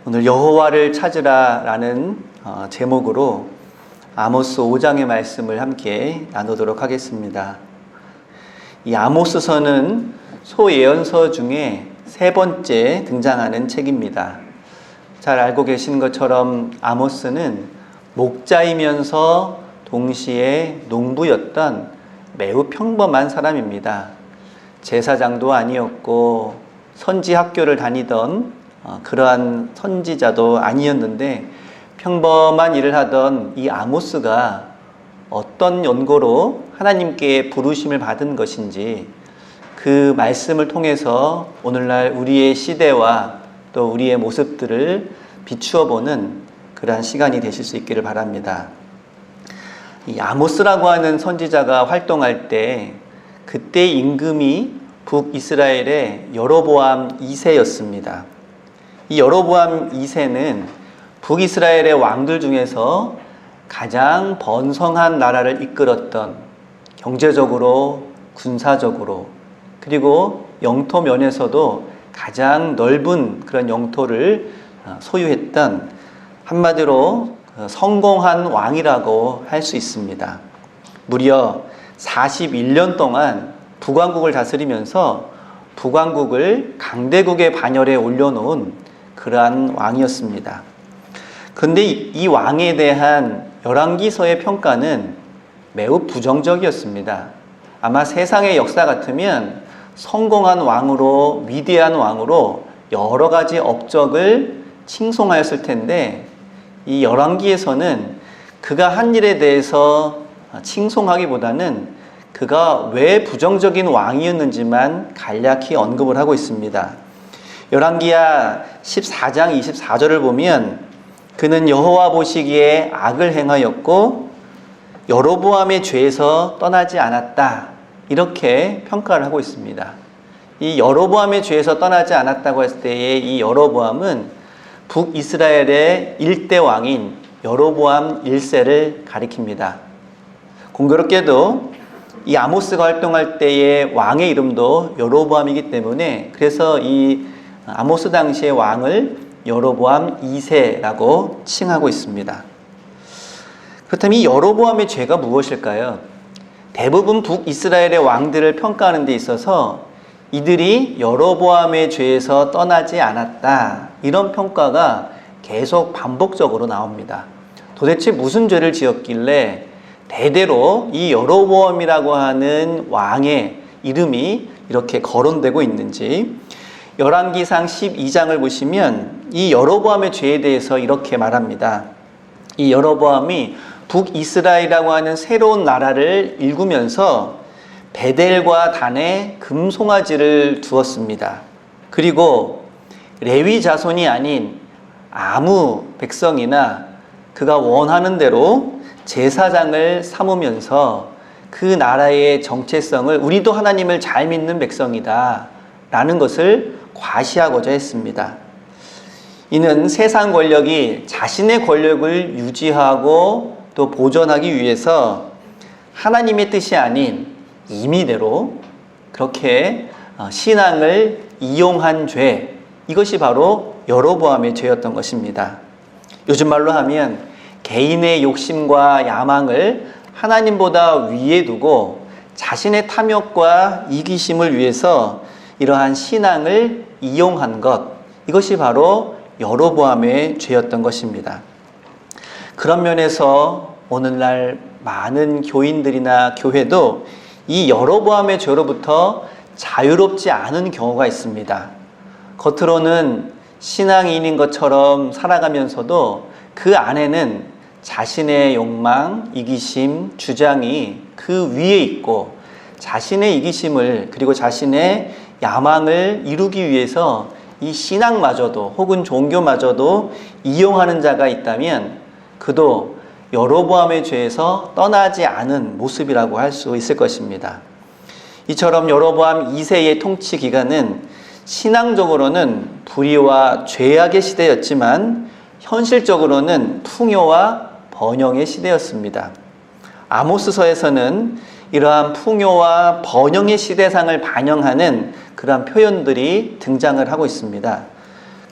오늘 여호와를 찾으라라는 제목으로 아모스 5장의 말씀을 함께 나누도록 하겠습니다. 이 아모스서는 소예언서 중에 세 번째 등장하는 책입니다. 잘 알고 계시는 것처럼 아모스는 목자이면서 동시에 농부였던 매우 평범한 사람입니다. 제사장도 아니었고 선지 학교를 다니던 그러한 선지자도 아니었는데 평범한 일을 하던 이 아모스가 어떤 연고로 하나님께 부르심을 받은 것인지 그 말씀을 통해서 오늘날 우리의 시대와 또 우리의 모습들을 비추어 보는 그러한 시간이 되실 수 있기를 바랍니다. 이 아모스라고 하는 선지자가 활동할 때 그때 임금이 북이스라엘의 여로보암 2세였습니다. 이 여로보암 2세는 북이스라엘의 왕들 중에서 가장 번성한 나라를 이끌었던, 경제적으로, 군사적으로, 그리고 영토 면에서도 가장 넓은 그런 영토를 소유했던, 한마디로 성공한 왕이라고 할 수 있습니다. 무려 41년 동안 북왕국을 다스리면서 북왕국을 강대국의 반열에 올려놓은 그러한 왕이었습니다. 그런데 이 왕에 대한 열왕기서의 평가는 매우 부정적이었습니다. 아마 세상의 역사 같으면 성공한 왕으로, 위대한 왕으로 여러 가지 업적을 칭송하였을 텐데 이 열왕기에서는 그가 한 일에 대해서 칭송하기보다는 그가 왜 부정적인 왕이었는지만 간략히 언급을 하고 있습니다. 열왕기하 14장 24절을 보면 그는 여호와 보시기에 악을 행하였고 여로보암의 죄에서 떠나지 않았다, 이렇게 평가를 하고 있습니다. 이 여로보암의 죄에서 떠나지 않았다고 했을 때의 이 여로보암은 북이스라엘의 1대 왕인 여로보암 1세를 가리킵니다. 공교롭게도 이 아모스가 활동할 때의 왕의 이름도 여로보암이기 때문에 그래서 이 아모스 당시의 왕을 여로보암 2세라고 칭하고 있습니다. 그렇다면 이 여로보암의 죄가 무엇일까요? 대부분 북이스라엘의 왕들을 평가하는 데 있어서 이들이 여로보암의 죄에서 떠나지 않았다, 이런 평가가 계속 반복적으로 나옵니다. 도대체 무슨 죄를 지었길래 대대로 이 여로보암이라고 하는 왕의 이름이 이렇게 거론되고 있는지, 열왕기상 12장을 보시면 이 여로보암의 죄에 대해서 이렇게 말합니다. 이 여로보암이 북이스라엘이라고 하는 새로운 나라를 일구면서 베델과 단에 금송아지를 두었습니다. 그리고 레위 자손이 아닌 아무 백성이나 그가 원하는 대로 제사장을 삼으면서 그 나라의 정체성을 우리도 하나님을 잘 믿는 백성이다 라는 것을 과시하고자 했습니다. 이는 세상 권력이 자신의 권력을 유지하고 또 보존하기 위해서 하나님의 뜻이 아닌 임의대로 그렇게 신앙을 이용한 죄, 이것이 바로 여로보암의 죄였던 것입니다. 요즘 말로 하면 개인의 욕심과 야망을 하나님보다 위에 두고 자신의 탐욕과 이기심을 위해서 이러한 신앙을 이용한 것, 이것이 바로 여로보암의 죄였던 것입니다. 그런 면에서 오늘날 많은 교인들이나 교회도 이 여로보암의 죄로부터 자유롭지 않은 경우가 있습니다. 겉으로는 신앙인인 것처럼 살아가면서도 그 안에는 자신의 욕망, 이기심, 주장이 그 위에 있고 자신의 이기심을 그리고 자신의 야망을 이루기 위해서 이 신앙마저도 혹은 종교마저도 이용하는 자가 있다면 그도 여로보암의 죄에서 떠나지 않은 모습이라고 할 수 있을 것입니다. 이처럼 여로보암 2세의 통치 기간은 신앙적으로는 불의와 죄악의 시대였지만 현실적으로는 풍요와 번영의 시대였습니다. 아모스서에서는 이러한 풍요와 번영의 시대상을 반영하는 그러한 표현들이 등장을 하고 있습니다.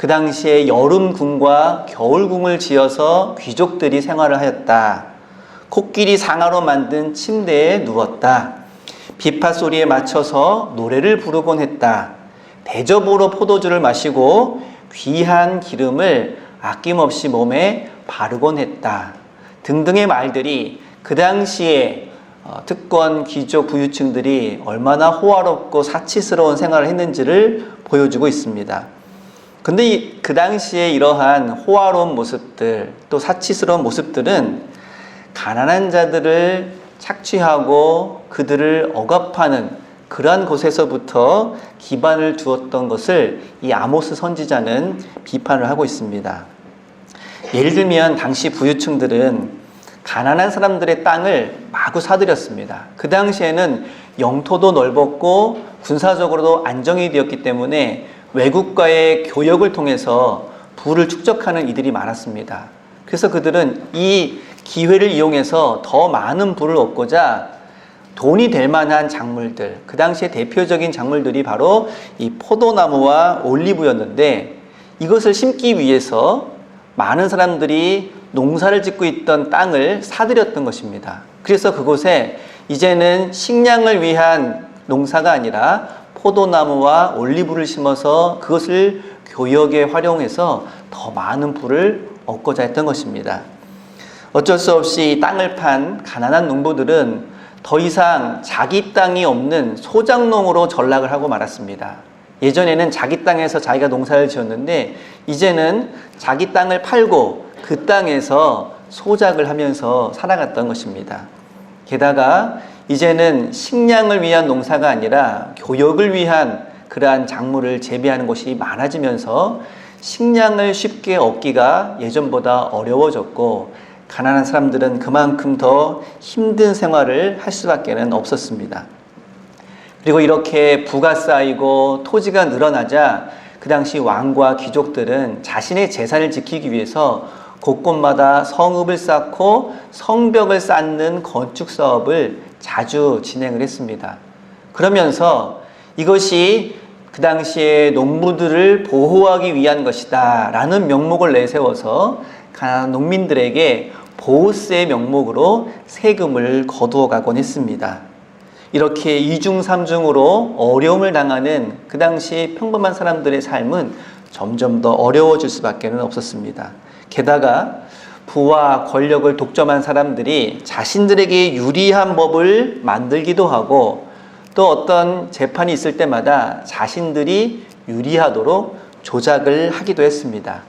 그 당시에 여름궁과 겨울궁을 지어서 귀족들이 생활을 하였다. 코끼리 상아로 만든 침대에 누웠다. 비파 소리에 맞춰서 노래를 부르곤 했다. 대접으로 포도주를 마시고 귀한 기름을 아낌없이 몸에 바르곤 했다. 등등의 말들이 그 당시에 특권, 귀족, 부유층들이 얼마나 호화롭고 사치스러운 생활을 했는지를 보여주고 있습니다. 근데 그 당시에 이러한 호화로운 모습들, 또 사치스러운 모습들은 가난한 자들을 착취하고 그들을 억압하는 그러한 곳에서부터 기반을 두었던 것을 이 아모스 선지자는 비판을 하고 있습니다. 예를 들면 당시 부유층들은 가난한 사람들의 땅을 마구 사들였습니다. 그 당시에는 영토도 넓었고 군사적으로도 안정이 되었기 때문에 외국과의 교역을 통해서 부를 축적하는 이들이 많았습니다. 그래서 그들은 이 기회를 이용해서 더 많은 부를 얻고자 돈이 될 만한 작물들, 그 당시에 대표적인 작물들이 바로 이 포도나무와 올리브였는데, 이것을 심기 위해서 많은 사람들이 농사를 짓고 있던 땅을 사들였던 것입니다. 그래서 그곳에 이제는 식량을 위한 농사가 아니라 포도나무와 올리브를 심어서 그것을 교역에 활용해서 더 많은 부를 얻고자 했던 것입니다. 어쩔 수 없이 땅을 판 가난한 농부들은 더 이상 자기 땅이 없는 소작농으로 전락을 하고 말았습니다. 예전에는 자기 땅에서 자기가 농사를 지었는데 이제는 자기 땅을 팔고 그 땅에서 소작을 하면서 살아갔던 것입니다. 게다가 이제는 식량을 위한 농사가 아니라 교역을 위한 그러한 작물을 재배하는 곳이 많아지면서 식량을 쉽게 얻기가 예전보다 어려워졌고, 가난한 사람들은 그만큼 더 힘든 생활을 할 수밖에 없었습니다. 그리고 이렇게 부가 쌓이고 토지가 늘어나자 그 당시 왕과 귀족들은 자신의 재산을 지키기 위해서 곳곳마다 성읍을 쌓고 성벽을 쌓는 건축 사업을 자주 진행을 했습니다. 그러면서 이것이 그 당시에 농부들을 보호하기 위한 것이다 라는 명목을 내세워서 가난한 농민들에게 보호세의 명목으로 세금을 거두어 가곤 했습니다. 이렇게 이중삼중으로 어려움을 당하는 그 당시 평범한 사람들의 삶은 점점 더 어려워질 수밖에 없었습니다. 게다가 부와 권력을 독점한 사람들이 자신들에게 유리한 법을 만들기도 하고, 또 어떤 재판이 있을 때마다 자신들이 유리하도록 조작을 하기도 했습니다.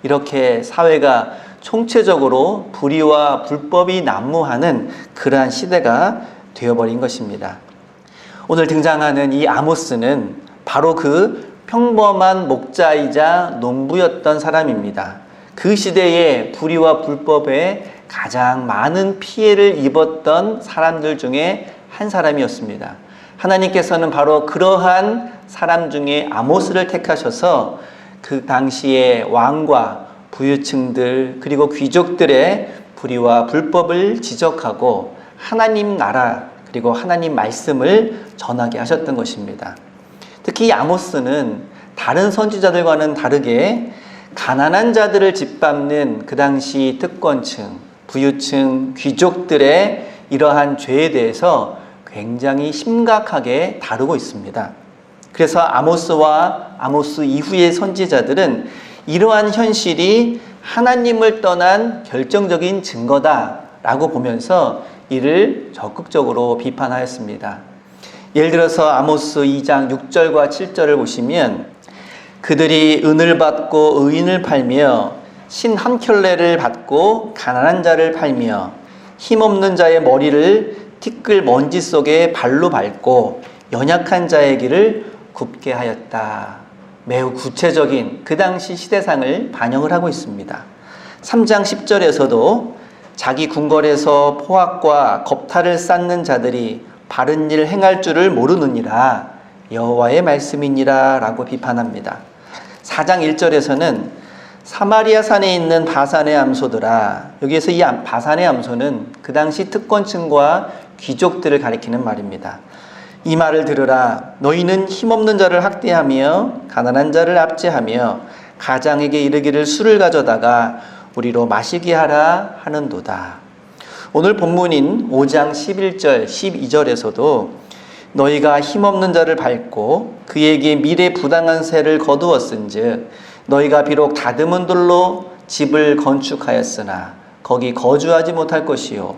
이렇게 사회가 총체적으로 불의와 불법이 난무하는 그러한 시대가 되어버린 것입니다. 오늘 등장하는 이 아모스는 바로 그 평범한 목자이자 농부였던 사람입니다. 그 시대에 불의와 불법에 가장 많은 피해를 입었던 사람들 중에 한 사람이었습니다. 하나님께서는 바로 그러한 사람 중에 아모스를 택하셔서 그 당시에 왕과 부유층들 그리고 귀족들의 불의와 불법을 지적하고 하나님 나라 그리고 하나님 말씀을 전하게 하셨던 것입니다. 특히 이 아모스는 다른 선지자들과는 다르게 가난한 자들을 짓밟는 그 당시 특권층, 부유층, 귀족들의 이러한 죄에 대해서 굉장히 심각하게 다루고 있습니다. 그래서 아모스와 아모스 이후의 선지자들은 이러한 현실이 하나님을 떠난 결정적인 증거다라고 보면서 이를 적극적으로 비판하였습니다. 예를 들어서 아모스 2장 6절과 7절을 보시면, 그들이 은을 받고 의인을 팔며 신 한 켤레를 받고 가난한 자를 팔며 힘없는 자의 머리를 티끌 먼지 속에 발로 밟고 연약한 자의 길을 굽게 하였다. 매우 구체적인 그 당시 시대상을 반영을 하고 있습니다. 3장 10절에서도 자기 궁궐에서 포악과 겁탈을 쌓는 자들이 바른 일 행할 줄을 모르느니라 여호와의 말씀이니라 라고 비판합니다. 4장 1절에서는 사마리아 산에 있는 바산의 암소들아, 여기에서 이 바산의 암소는 그 당시 특권층과 귀족들을 가리키는 말입니다. 이 말을 들으라. 너희는 힘없는 자를 학대하며 가난한 자를 압제하며 가장에게 이르기를 술을 가져다가 우리로 마시게 하라 하는도다. 오늘 본문인 5장 11절 12절에서도 너희가 힘없는 자를 밟고 그에게 미래 부당한 세를 거두었은즉 너희가 비록 다듬은 돌로 집을 건축하였으나 거기 거주하지 못할 것이요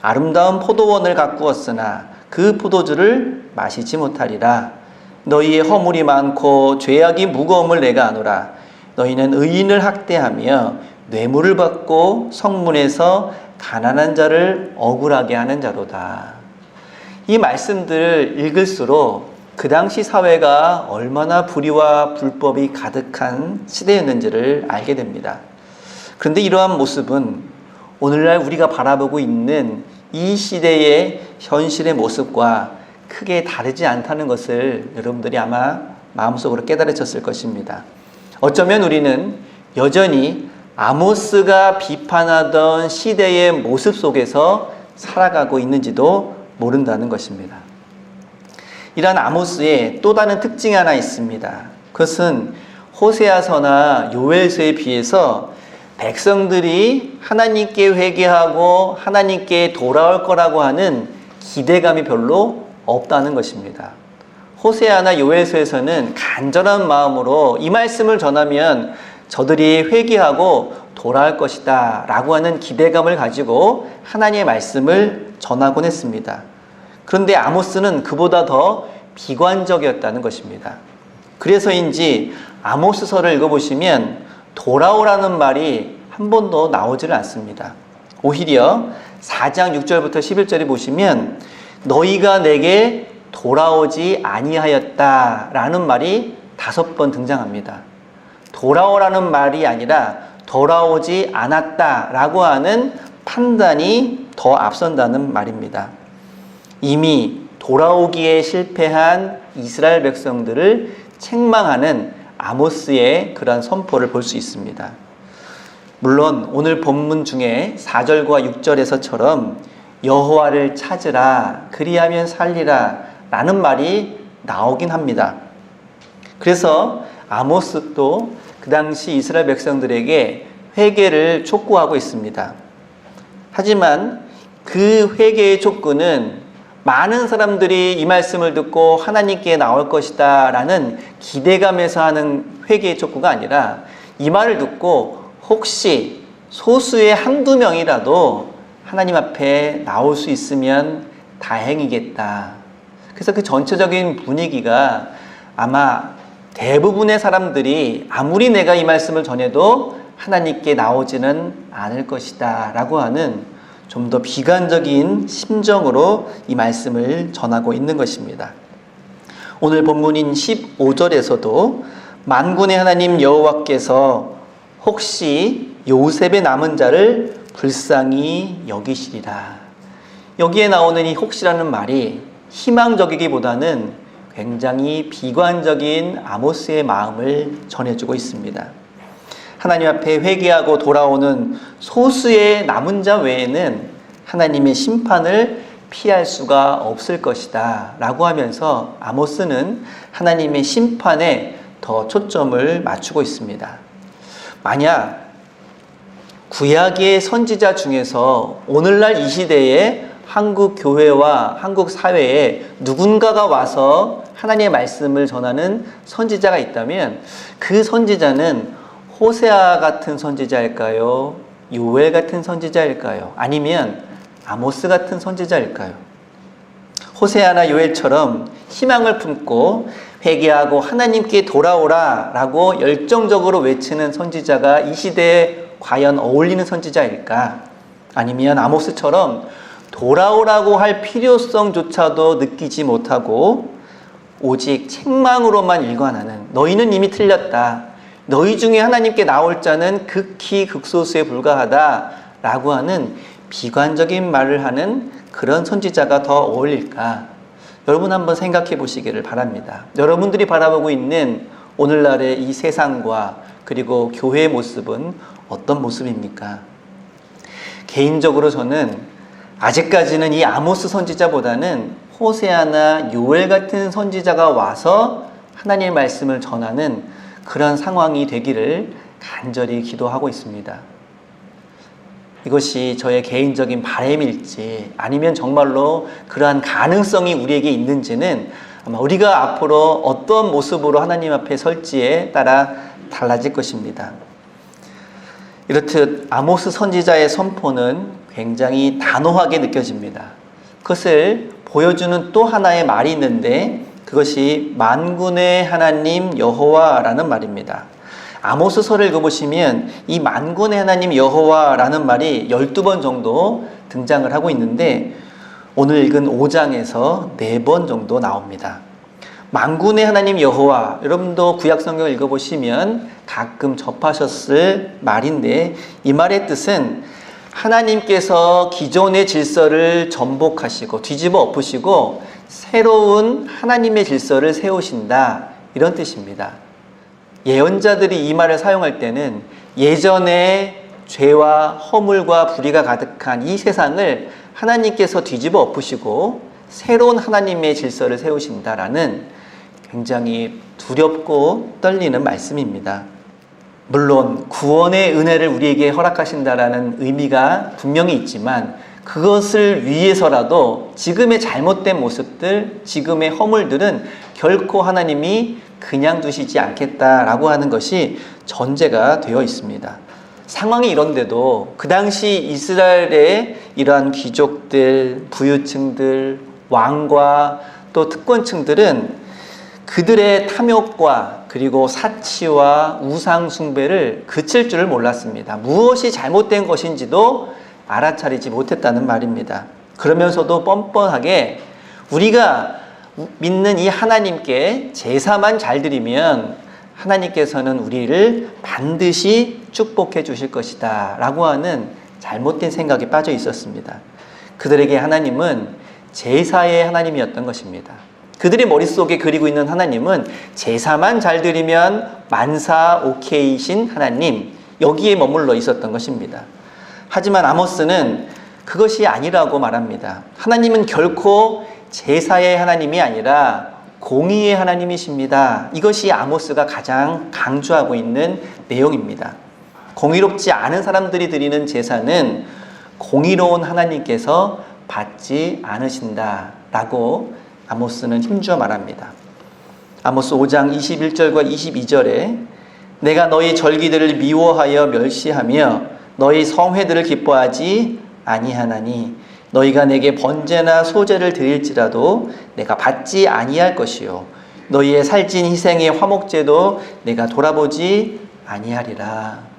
아름다운 포도원을 가꾸었으나 그 포도주를 마시지 못하리라. 너희의 허물이 많고 죄악이 무거움을 내가 아노라. 너희는 의인을 학대하며 뇌물을 받고 성문에서 가난한 자를 억울하게 하는 자로다. 이 말씀들을 읽을수록 그 당시 사회가 얼마나 불의와 불법이 가득한 시대였는지를 알게 됩니다. 그런데 이러한 모습은 오늘날 우리가 바라보고 있는 이 시대의 현실의 모습과 크게 다르지 않다는 것을 여러분들이 아마 마음속으로 깨달으셨을 것입니다. 어쩌면 우리는 여전히 아모스가 비판하던 시대의 모습 속에서 살아가고 있는지도 모른다는 것입니다. 이러한 아모스의 또 다른 특징이 하나 있습니다. 그것은 호세아서나 요엘서에 비해서 백성들이 하나님께 회개하고 하나님께 돌아올 거라고 하는 기대감이 별로 없다는 것입니다. 호세아나 요엘서에서는 간절한 마음으로 이 말씀을 전하면 저들이 회개하고 돌아올 것이다 라고 하는 기대감을 가지고 하나님의 말씀을 전하곤 했습니다. 그런데 아모스는 그보다 더 비관적이었다는 것입니다. 그래서인지 아모스서를 읽어보시면 돌아오라는 말이 한 번도 나오지를 않습니다. 오히려 4장 6절부터 11절에 보시면 너희가 내게 돌아오지 아니하였다 라는 말이 5번 등장합니다. 돌아오라는 말이 아니라 돌아오지 않았다 라고 하는 판단이 더 앞선다는 말입니다. 이미 돌아오기에 실패한 이스라엘 백성들을 책망하는 아모스의 그러한 선포를 볼 수 있습니다. 물론 오늘 본문 중에 4절과 6절에서처럼 여호와를 찾으라 그리하면 살리라 라는 말이 나오긴 합니다. 그래서 아모스도 그 당시 이스라엘 백성들에게 회개를 촉구하고 있습니다. 하지만 그 회개의 촉구는 많은 사람들이 이 말씀을 듣고 하나님께 나올 것이다 라는 기대감에서 하는 회개의 촉구가 아니라 이 말을 듣고 혹시 소수의 한두 명이라도 하나님 앞에 나올 수 있으면 다행이겠다. 그래서 그 전체적인 분위기가 아마 대부분의 사람들이 아무리 내가 이 말씀을 전해도 하나님께 나오지는 않을 것이다 라고 하는 좀 더 비관적인 심정으로 이 말씀을 전하고 있는 것입니다. 오늘 본문인 15절에서도 만군의 하나님 여호와께서 혹시 요셉의 남은 자를 불쌍히 여기시리라. 여기에 나오는 이 혹시라는 말이 희망적이기보다는 굉장히 비관적인 아모스의 마음을 전해주고 있습니다. 하나님 앞에 회개하고 돌아오는 소수의 남은 자 외에는 하나님의 심판을 피할 수가 없을 것이다 라고 하면서 아모스는 하나님의 심판에 더 초점을 맞추고 있습니다. 만약 구약의 선지자 중에서 오늘날 이 시대에 한국 교회와 한국 사회에 누군가가 와서 하나님의 말씀을 전하는 선지자가 있다면 그 선지자는 호세아 같은 선지자일까요? 요엘 같은 선지자일까요? 아니면 아모스 같은 선지자일까요? 호세아나 요엘처럼 희망을 품고 회개하고 하나님께 돌아오라 라고 열정적으로 외치는 선지자가 이 시대에 과연 어울리는 선지자일까? 아니면 아모스처럼 돌아오라고 할 필요성조차도 느끼지 못하고 오직 책망으로만 일관하는 너희는 이미 틀렸다. 너희 중에 하나님께 나올 자는 극히 극소수에 불과하다 라고 하는 비관적인 말을 하는 그런 선지자가 더 어울릴까? 여러분 한번 생각해 보시기를 바랍니다. 여러분들이 바라보고 있는 오늘날의 이 세상과 그리고 교회의 모습은 어떤 모습입니까? 개인적으로 저는 아직까지는 이 아모스 선지자보다는 호세아나 요엘 같은 선지자가 와서 하나님의 말씀을 전하는 그런 상황이 되기를 간절히 기도하고 있습니다. 이것이 저의 개인적인 바람일지 아니면 정말로 그러한 가능성이 우리에게 있는지는 아마 우리가 앞으로 어떤 모습으로 하나님 앞에 설지에 따라 달라질 것입니다. 이렇듯 아모스 선지자의 선포는 굉장히 단호하게 느껴집니다. 그것을 보여주는 또 하나의 말이 있는데 그것이 만군의 하나님 여호와라는 말입니다. 아모스서를 읽어보시면 이 만군의 하나님 여호와라는 말이 12번 정도 등장을 하고 있는데 오늘 읽은 5장에서 4번 정도 나옵니다. 만군의 하나님 여호와, 여러분도 구약성경을 읽어보시면 가끔 접하셨을 말인데 이 말의 뜻은 하나님께서 기존의 질서를 전복하시고 뒤집어 엎으시고 새로운 하나님의 질서를 세우신다, 이런 뜻입니다. 예언자들이 이 말을 사용할 때는 예전에 죄와 허물과 불의가 가득한 이 세상을 하나님께서 뒤집어 엎으시고 새로운 하나님의 질서를 세우신다라는 굉장히 두렵고 떨리는 말씀입니다. 물론 구원의 은혜를 우리에게 허락하신다라는 의미가 분명히 있지만 그것을 위해서라도 지금의 잘못된 모습들, 지금의 허물들은 결코 하나님이 그냥 두시지 않겠다라고 하는 것이 전제가 되어 있습니다. 상황이 이런데도 그 당시 이스라엘의 이러한 귀족들, 부유층들, 왕과 또 특권층들은 그들의 탐욕과 그리고 사치와 우상 숭배를 그칠 줄을 몰랐습니다. 무엇이 잘못된 것인지도 알아차리지 못했다는 말입니다. 그러면서도 뻔뻔하게 우리가 믿는 이 하나님께 제사만 잘 드리면 하나님께서는 우리를 반드시 축복해 주실 것이다 라고 하는 잘못된 생각에 빠져 있었습니다. 그들에게 하나님은 제사의 하나님이었던 것입니다. 그들의 머릿속에 그리고 있는 하나님은 제사만 잘 드리면 만사 오케이신 하나님, 여기에 머물러 있었던 것입니다. 하지만 아모스는 그것이 아니라고 말합니다. 하나님은 결코 제사의 하나님이 아니라 공의의 하나님이십니다. 이것이 아모스가 가장 강조하고 있는 내용입니다. 공의롭지 않은 사람들이 드리는 제사는 공의로운 하나님께서 받지 않으신다라고 아모스는 힘주어 말합니다. 아모스 5장 21절과 22절에 내가 너희 절기들을 미워하여 멸시하며 너희 성회들을 기뻐하지 아니하나니 너희가 내게 번제나 소제를 드릴지라도 내가 받지 아니할 것이요 너희의 살찐 희생의 화목제도 내가 돌아보지 아니하리라.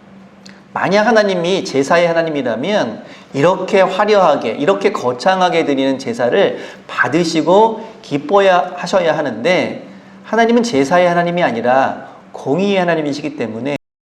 만약 하나님이 제사의 하나님이라면 이렇게 화려하게 이렇게 거창하게 드리는 제사를 받으시고 기뻐야 하셔야 하는데 하나님은 제사의 하나님이 아니라 공의의 하나님이시기 때문에